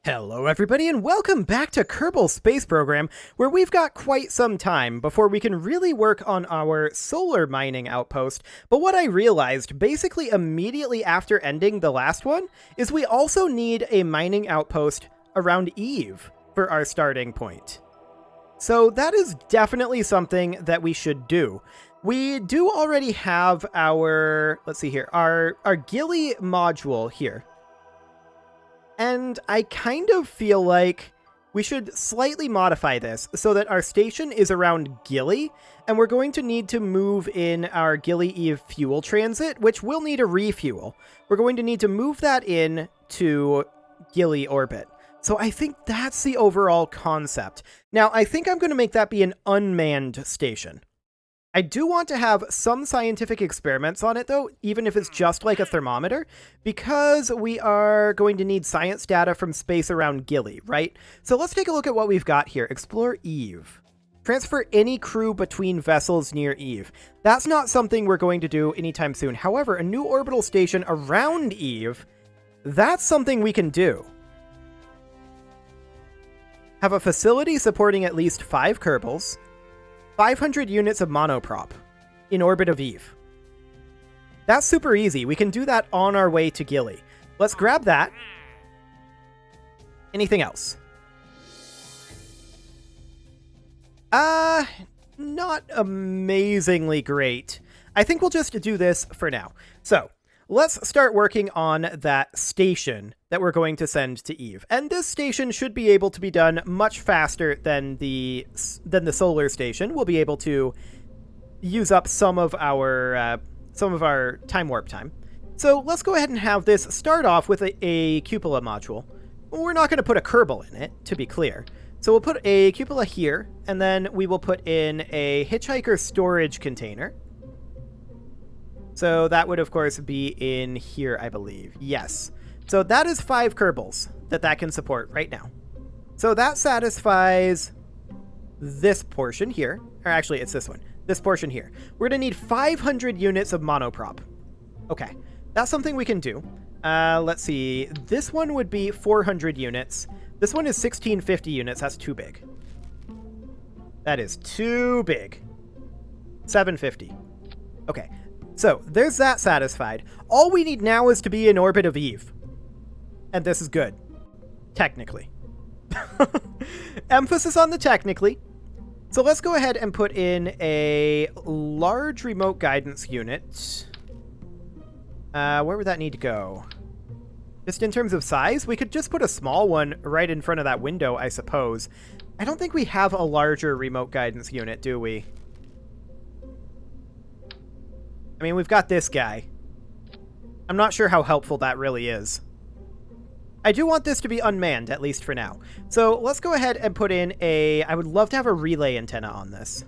Hello everybody and welcome back to Kerbal Space Program, where we've got quite some time before we can really work on our solar mining outpost. But what I realized basically immediately after ending the last one is we also need a mining outpost around Eve for our starting point. So that is definitely something that we should do. We do already have our, let's see here, our Gilly module here. And I kind of feel like we should slightly modify this so that our station is around Gilly, and we're going to need to move in our Gilly Eve fuel transit, which will need a refuel. We're going to need to move that in to Gilly orbit. So I think that's the overall concept. Now, I think I'm going to make that be an unmanned station. I do want to have some scientific experiments on it, though, even if it's just like a thermometer, because we are going to need science data from space around Gilly, right? So let's take a look at what we've got here. Explore Eve. Transfer any crew between vessels near Eve. That's not something we're going to do anytime soon. However, a new orbital station around Eve, that's something we can do. Have a facility supporting at least 5 Kerbals. 500 units of monoprop in orbit of Eve. That's super easy. We can do that on our way to Gilly. Let's grab that. Anything else? Not amazingly great. I think we'll just do this for now. So, let's start working on that station that we're going to send to Eve. And this station should be able to be done much faster than the solar station. We'll be able to use up some of our time warp time. So let's go ahead and have this start off with a cupola module. We're not going to put a Kerbal in it, to be clear. So we'll put a cupola here, and then we will put in a hitchhiker storage container. So that would, of course, be in here, I believe. Yes. So that is 5 Kerbals that can support right now. So that satisfies this portion here. Or actually, it's this one. This portion here. We're going to need 500 units of monoprop. Okay. That's something we can do. Let's see. This one would be 400 units. This one is 1650 units. That's too big. That is too big. 750. Okay. So, there's that satisfied. All we need now is to be in orbit of Eve. And this is good. Technically. Emphasis on the technically. So let's go ahead and put in a large remote guidance unit. Where would that need to go? Just in terms of size? We could just put a small one right in front of that window, I suppose. I don't think we have a larger remote guidance unit, do we? I mean, we've got this guy. I'm not sure how helpful that really is. I do want this to be unmanned, at least for now. So let's go ahead and put in a... I would love to have a relay antenna on this.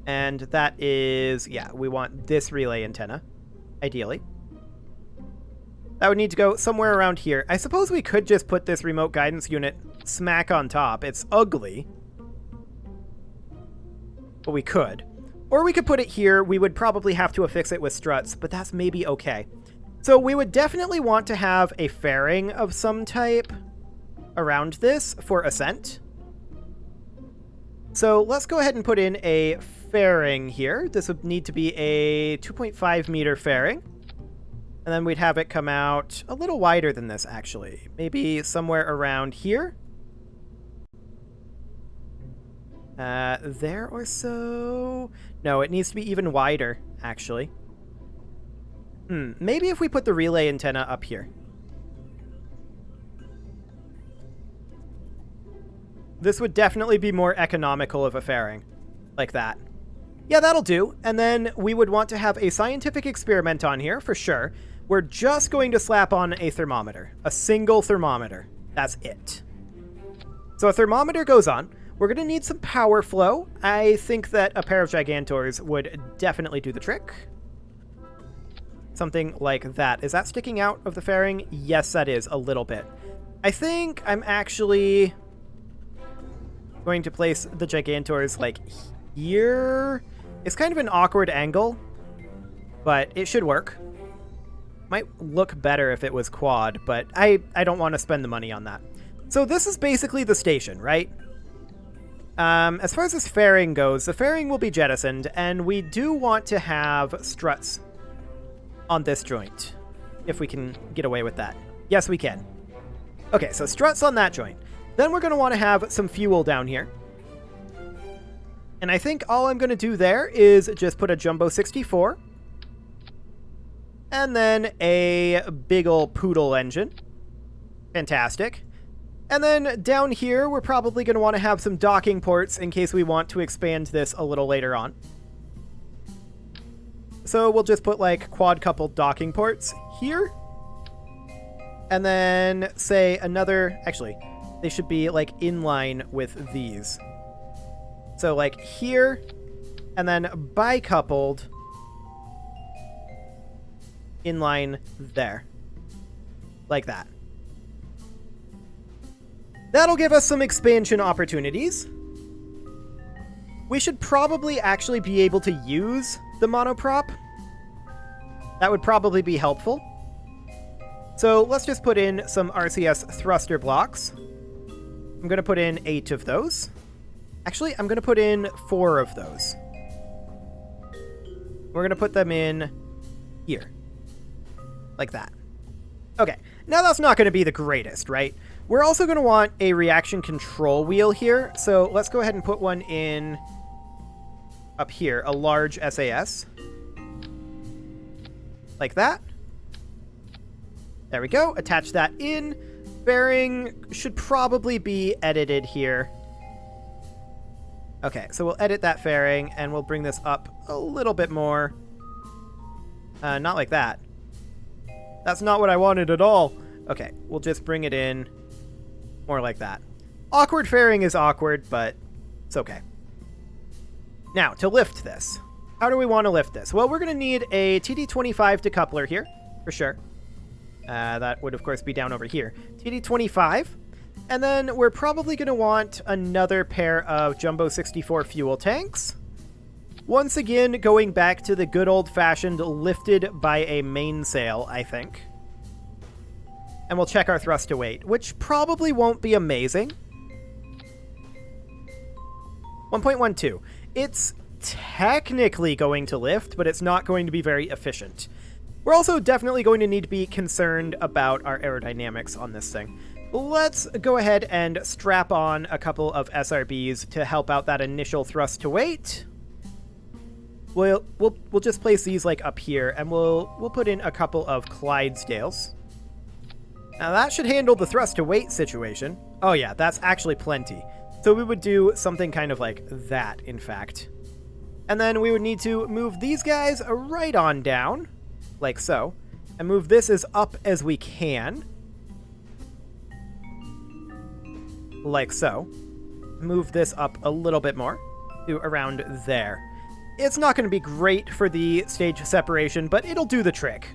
And that is... yeah, we want this relay antenna, ideally. That would need to go somewhere around here. I suppose we could just put this remote guidance unit smack on top. It's ugly. But we could. Or we could put it here. We would probably have to affix it with struts, but that's maybe okay. So we would definitely want to have a fairing of some type around this for ascent. So let's go ahead and put in a fairing here. This would need to be a 2.5 meter fairing. And then we'd have it come out a little wider than this, actually. Maybe somewhere around here. There or so? No, it needs to be even wider, actually. Maybe if we put the relay antenna up here. This would definitely be more economical of a fairing. Like that. Yeah, that'll do. And then we would want to have a scientific experiment on here, for sure. We're just going to slap on a thermometer. A single thermometer. That's it. So a thermometer goes on. We're going to need some power flow. I think that a pair of Gigantors would definitely do the trick. Something like that. Is that sticking out of the fairing? Yes, that is, a little bit. I think I'm actually going to place the Gigantors, like, here. It's kind of an awkward angle, but it should work. Might look better if it was quad, but I don't want to spend the money on that. So this is basically the station, right? As far as this fairing goes, the fairing will be jettisoned, and we do want to have struts on this joint, if we can get away with that. Yes, we can. Okay, so struts on that joint. Then we're going to want to have some fuel down here. And I think all I'm going to do there is just put a Jumbo 64. And then a big ol' poodle engine. Fantastic. And then down here, we're probably going to want to have some docking ports in case we want to expand this a little later on. So we'll just put like quad-coupled docking ports here. And then say another, actually, they should be like in line with these. So like here, and then bi-coupled in line there. Like that. That'll give us some expansion opportunities. We should probably actually be able to use the monoprop. That would probably be helpful. So let's just put in some RCS thruster blocks. I'm going to put in 8 of those. Actually, I'm going to put in 4 of those. We're going to put them in here. Like that. Okay, now that's not going to be the greatest, right? We're also going to want a reaction control wheel here, so let's go ahead and put one in up here, a large SAS. Like that. There we go, attach that in. Bearing should probably be edited here. Okay, so we'll edit that fairing, and we'll bring this up a little bit more. Not like that. That's not what I wanted at all. Okay, we'll just bring it in more like that. Awkward fairing is awkward, but it's okay. Now, to lift this. How do we want to lift this? Well, we're going to need a TD25 decoupler here, for sure. That would, of course, be down over here. TD25. And then we're probably going to want another pair of Jumbo 64 fuel tanks. Once again, going back to the good old-fashioned lifted by a mainsail, I think. And we'll check our thrust to weight, which probably won't be amazing. 1.12. It's technically going to lift, but it's not going to be very efficient. We're also definitely going to need to be concerned about our aerodynamics on this thing. Let's go ahead and strap on a couple of SRBs to help out that initial thrust to weight. We'll just place these like up here, and we'll put in a couple of Clydesdales. Now that should handle the thrust to weight situation. Oh yeah, that's actually plenty. So we would do something kind of like that, in fact. And then we would need to move these guys right on down, like so, and move this as up as we can. Like so. Move this up a little bit more to around there. It's not going to be great for the stage separation, but it'll do the trick.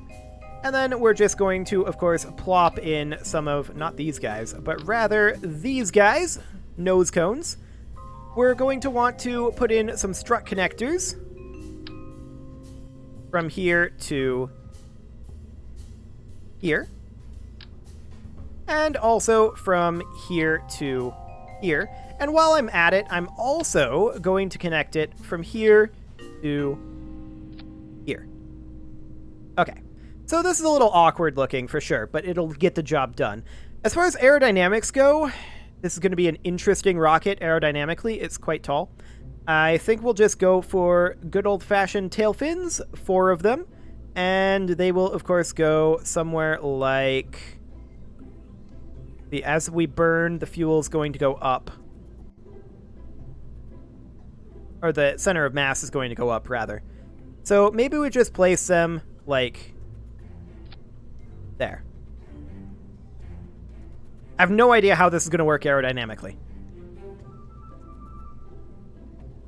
And then we're just going to, of course, plop in some of, not these guys, but rather these guys, nose cones. We're going to want to put in some strut connectors from here to here. And also from here to here. And while I'm at it, I'm also going to connect it from here to here. Okay. So this is a little awkward looking for sure, but it'll get the job done. As far as aerodynamics go, this is going to be an interesting rocket aerodynamically. It's quite tall. I think we'll just go for good old-fashioned tail fins, 4 of them. And they will, of course, go somewhere like... As we burn, the fuel's going to go up. Or the center of mass is going to go up, rather. So maybe we just place them, like... there. I have no idea how this is going to work aerodynamically.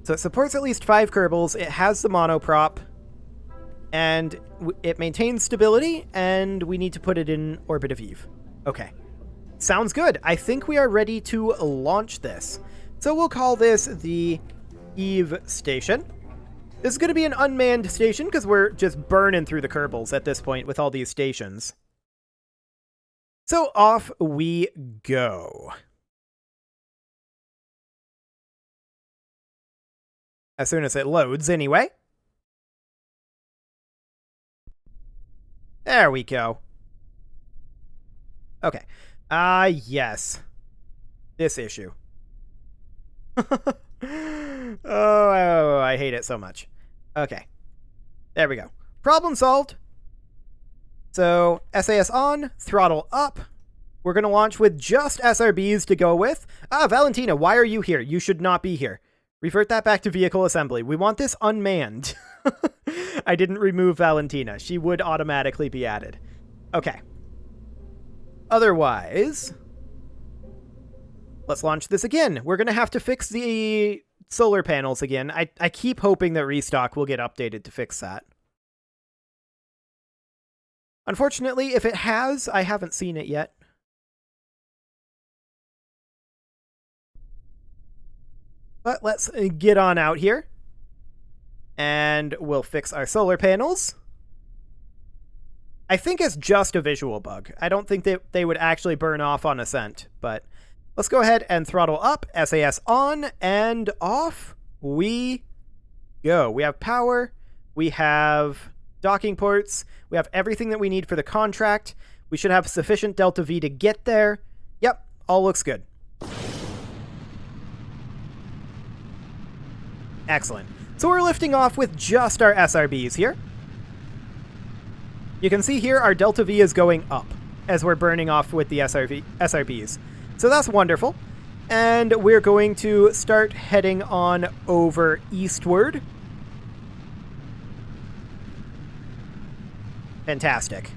So it supports at least 5 Kerbals, it has the monoprop, and it maintains stability, and we need to put it in orbit of Eve. Okay. Sounds good. I think we are ready to launch this. So we'll call this the Eve Station. This is going to be an unmanned station because we're just burning through the Kerbals at this point with all these stations. So off we go. As soon as it loads, anyway. There we go. Okay. Yes. This issue. Oh, I hate it so much. Okay. There we go. Problem solved. So, SAS on, throttle up. We're going to launch with just SRBs to go with. Valentina, why are you here? You should not be here. Revert that back to vehicle assembly. We want this unmanned. I didn't remove Valentina. She would automatically be added. Okay. Otherwise, let's launch this again. We're going to have to fix the solar panels again. I keep hoping that ReStock will get updated to fix that. Unfortunately, if it has, I haven't seen it yet. But let's get on out here. And we'll fix our solar panels. I think it's just a visual bug. I don't think that they would actually burn off on ascent. But let's go ahead and throttle up. SAS on and off we go. We have power. We have docking ports. We have everything that we need for the contract. We should have sufficient Delta V to get there. Yep, all looks good. Excellent. So we're lifting off with just our SRBs here. You can see here our Delta V is going up as we're burning off with the SRBs. So that's wonderful. And we're going to start heading on over eastward. Fantastic.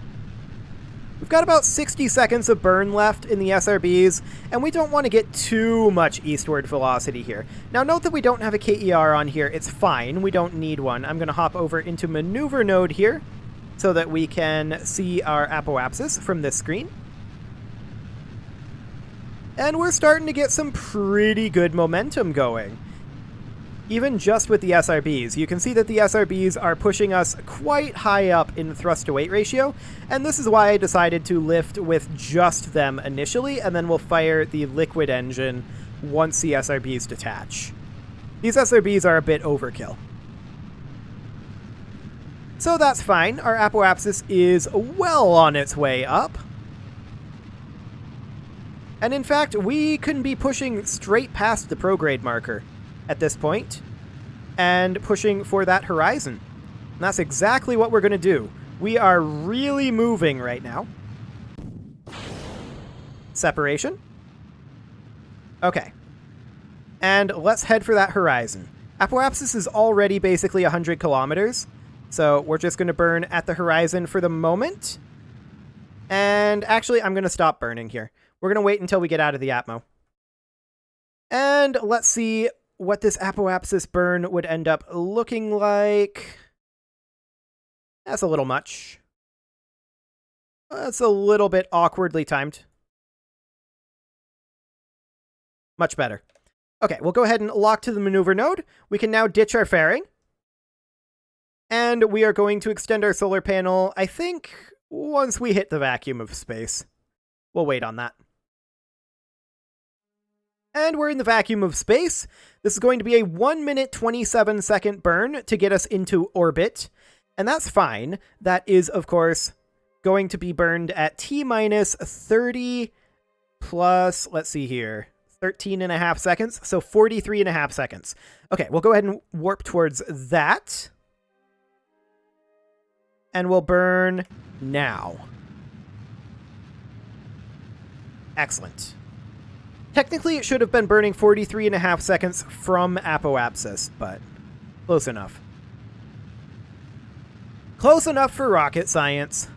We've got about 60 seconds of burn left in the SRBs, and we don't want to get too much eastward velocity here. Now note that we don't have a KER on here. It's fine. We don't need one. I'm going to hop over into maneuver node here so that we can see our apoapsis from this screen. And we're starting to get some pretty good momentum going. Even just with the SRBs, you can see that the SRBs are pushing us quite high up in thrust-to-weight ratio, and this is why I decided to lift with just them initially, and then we'll fire the liquid engine once the SRBs detach. These SRBs are a bit overkill. So that's fine. Our apoapsis is well on its way up. And in fact, we can be pushing straight past the prograde marker at this point, and pushing for that horizon. And that's exactly what we're going to do. We are really moving right now. Separation. Okay. And let's head for that horizon. Apoapsis is already basically 100 kilometers, so we're just going to burn at the horizon for the moment. And actually, I'm going to stop burning here. We're going to wait until we get out of the Atmo. And let's see what this apoapsis burn would end up looking like. That's a little much. That's a little bit awkwardly timed. Much better. Okay, we'll go ahead and lock to the maneuver node. We can now ditch our fairing. And we are going to extend our solar panel, I think, once we hit the vacuum of space. We'll wait on that. And we're in the vacuum of space. This is going to be a 1 minute 27 second burn to get us into orbit. And that's fine. That is, of course, going to be burned at T-minus 30 plus, let's see here, 13.5 seconds. So 43.5 seconds. Okay, we'll go ahead and warp towards that. And we'll burn now. Excellent. Technically, it should have been burning 43.5 seconds from apoapsis, but close enough. Close enough for rocket science.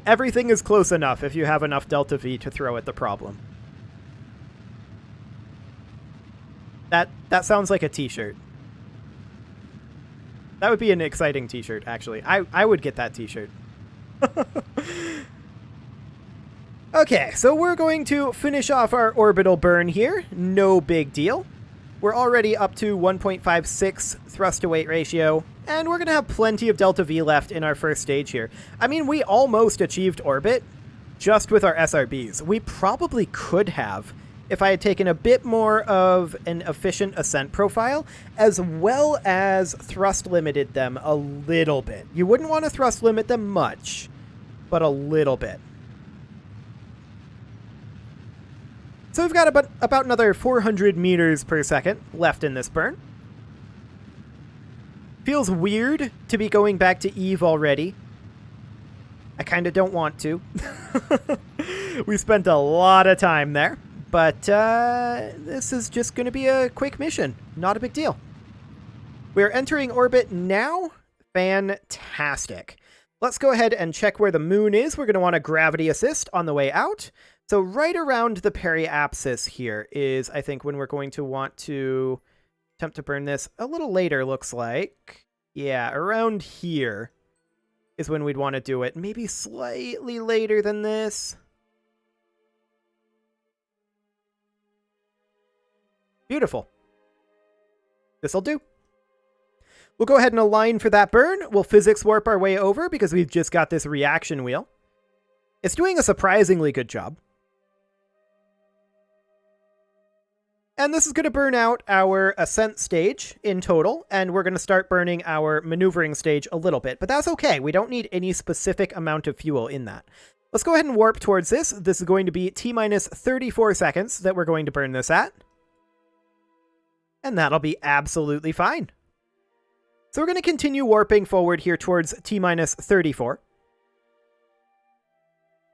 Everything is close enough if you have enough Delta V to throw at the problem. That sounds like a t-shirt. That would be an exciting t-shirt, actually. I would get that t-shirt. Okay, so we're going to finish off our orbital burn here. No big deal. We're already up to 1.56 thrust-to-weight ratio, and we're going to have plenty of delta V left in our first stage here. I mean, we almost achieved orbit just with our SRBs. We probably could have if I had taken a bit more of an efficient ascent profile, as well as thrust limited them a little bit. You wouldn't want to thrust limit them much, but a little bit. So we've got about another 400 meters per second left in this burn. Feels weird to be going back to Eve already. I kind of don't want to. We spent a lot of time there, but this is just going to be a quick mission. Not a big deal. We're entering orbit now. Fantastic. Let's go ahead and check where the moon is. We're going to want a gravity assist on the way out. So right around the periapsis here is, I think, when we're going to want to attempt to burn this a little later, looks like. Yeah, around here is when we'd want to do it. Maybe slightly later than this. Beautiful. This'll do. We'll go ahead and align for that burn. We'll physics warp our way over because we've just got this reaction wheel. It's doing a surprisingly good job. And this is going to burn out our ascent stage in total, and we're going to start burning our maneuvering stage a little bit. But that's okay. We don't need any specific amount of fuel in that. Let's go ahead and warp towards this. This is going to be T-minus 34 seconds that we're going to burn this at. And that'll be absolutely fine. So we're going to continue warping forward here towards T-minus 34.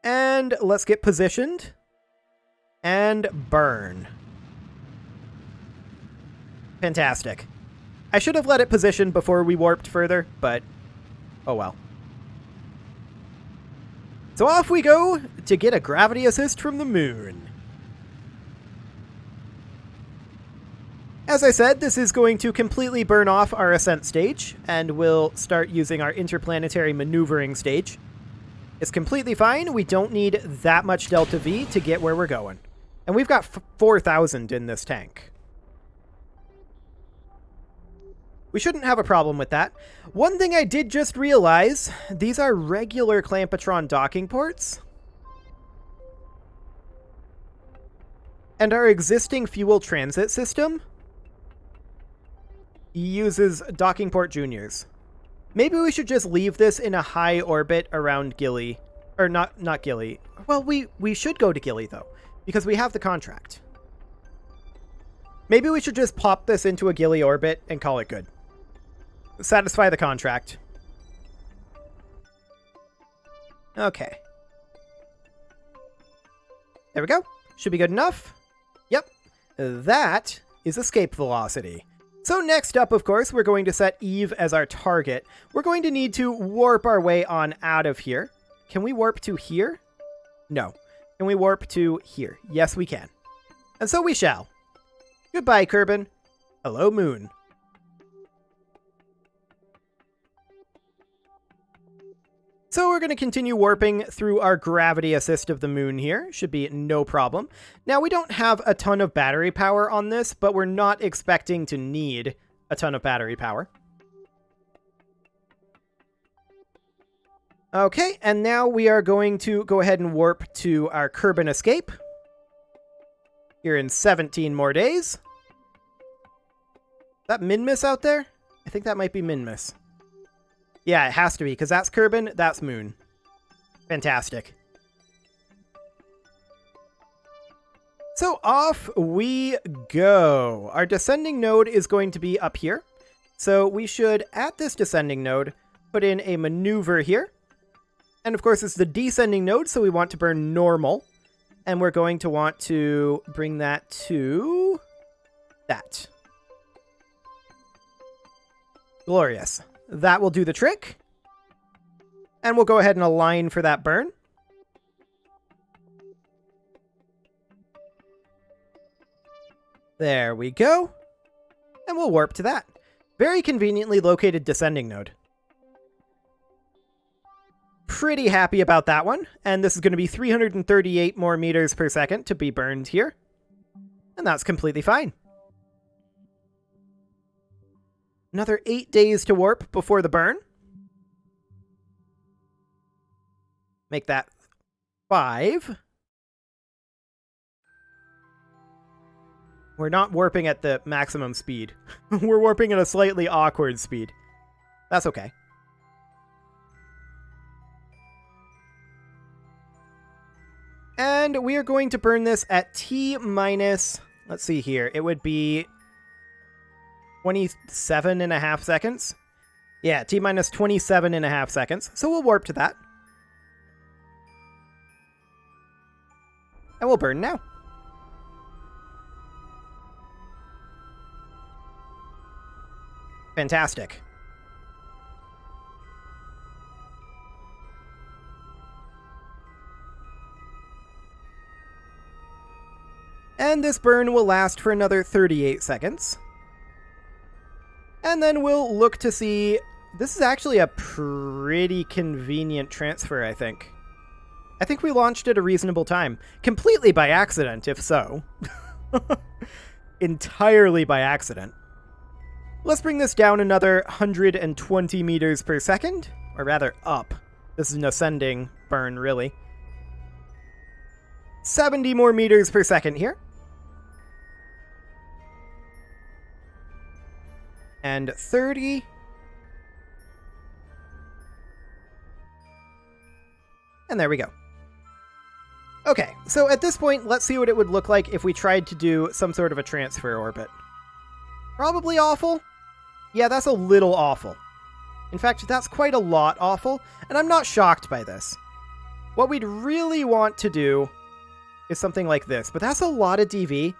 And let's get positioned. And burn. Fantastic. I should have let it position before we warped further, but oh well. So off we go to get a gravity assist from the moon. As I said, this is going to completely burn off our ascent stage, and we'll start using our interplanetary maneuvering stage. It's completely fine. We don't need that much delta V to get where we're going. And we've got 4,000 in this tank. We shouldn't have a problem with that. One thing I did just realize, these are regular Clampatron docking ports. And our existing fuel transit system uses docking port juniors. Maybe we should just leave this in a high orbit around Gilly. Or not Gilly. Well, we should go to Gilly, though, because we have the contract. Maybe we should just pop this into a Gilly orbit and call it good. Satisfy the contract. Okay. There we go. Should be good enough. Yep. That is escape velocity. So next up, of course, we're going to set Eve as our target. We're going to need to warp our way on out of here. Can we warp to here? No. Can we warp to here? Yes, we can. And so we shall. Goodbye, Kerbin. Hello, Moon. So we're going to continue warping through our gravity assist of the moon here. Should be no problem. Now, we don't have a ton of battery power on this, but we're not expecting to need a ton of battery power. Okay, and now we are going to go ahead and warp to our Kerbin escape. Here in 17 more days. Is that Minmus out there? I think that might be Minmus. Yeah, it has to be, because that's Kerbin, that's Moon. Fantastic. So off we go. Our descending node is going to be up here. So we should, at this descending node, put in a maneuver here. And of course, it's the descending node, so we want to burn normal. And we're going to want to bring that to that. Glorious. That will do the trick. And we'll go ahead and align for that burn. There we go. And we'll warp to that. Very conveniently located descending node. Pretty happy about that one. And this is going to be 338 more meters per second to be burned here. And that's completely fine. Another 8 days to warp before the burn. Make that 5. We're not warping at the maximum speed. We're warping at a slightly awkward speed. That's okay. And we are going to burn this at T minus, let's see here, it would be 27.5 seconds. Yeah, T minus 27.5 seconds. So we'll warp to that. And we'll burn now. Fantastic. And this burn will last for another 38 seconds. And then we'll look to see... This is actually a pretty convenient transfer, I think. I think we launched at a reasonable time. Completely by accident, if so. Entirely by accident. Let's bring this down another 120 meters per second. Or rather, up. This is an ascending burn, really. 70 more meters per second here. And 30. And there we go. Okay, so at this point, let's see what it would look like if we tried to do some sort of a transfer orbit. Probably awful. Yeah, that's a little awful. In fact, that's quite a lot awful, and I'm not shocked by this. What we'd really want to do is something like this, but that's a lot of DV,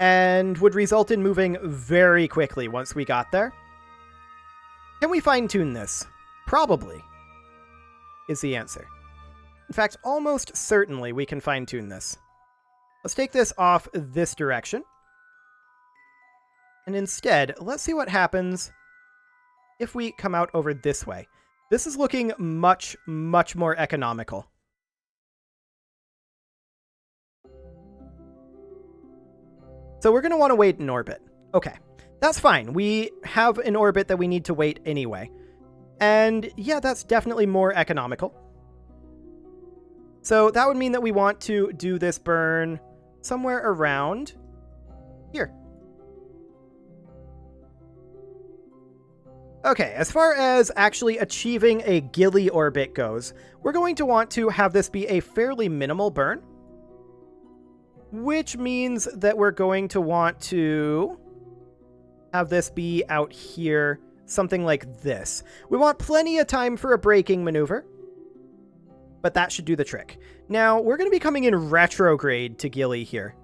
and would result in moving very quickly once we got there. Can we fine-tune this? Probably, is the answer. In fact, almost certainly we can fine-tune this. Let's take this off this direction. And instead, let's see what happens if we come out over this way. This is looking much, much more economical. So we're going to want to wait in orbit. Okay, that's fine. We have an orbit that we need to wait anyway. And yeah, that's definitely more economical. So that would mean that we want to do this burn somewhere around here. Okay, as far as actually achieving a Gilly orbit goes, we're going to want to have this be a fairly minimal burn. Which means that we're going to want to have this be out here, something like this. We want plenty of time for a braking maneuver, but that should do the trick. Now, we're going to be coming in retrograde to Gilly here.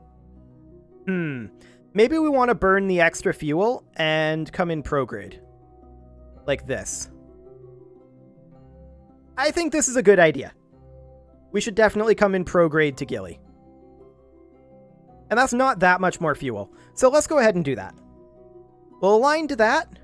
Maybe we want to burn the extra fuel and come in prograde. Like this. I think this is a good idea. We should definitely come in prograde to Gilly. And that's not that much more fuel. So let's go ahead and do that. We'll align to that.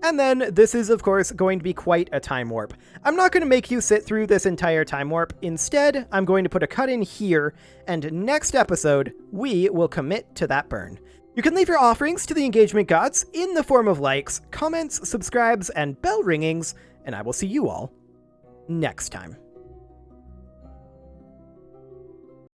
And then this is, of course, going to be quite a time warp. I'm not going to make you sit through this entire time warp. Instead, I'm going to put a cut in here. And next episode, we will commit to that burn. You can leave your offerings to the engagement gods in the form of likes, comments, subscribes, and bell ringings. And I will see you all next time.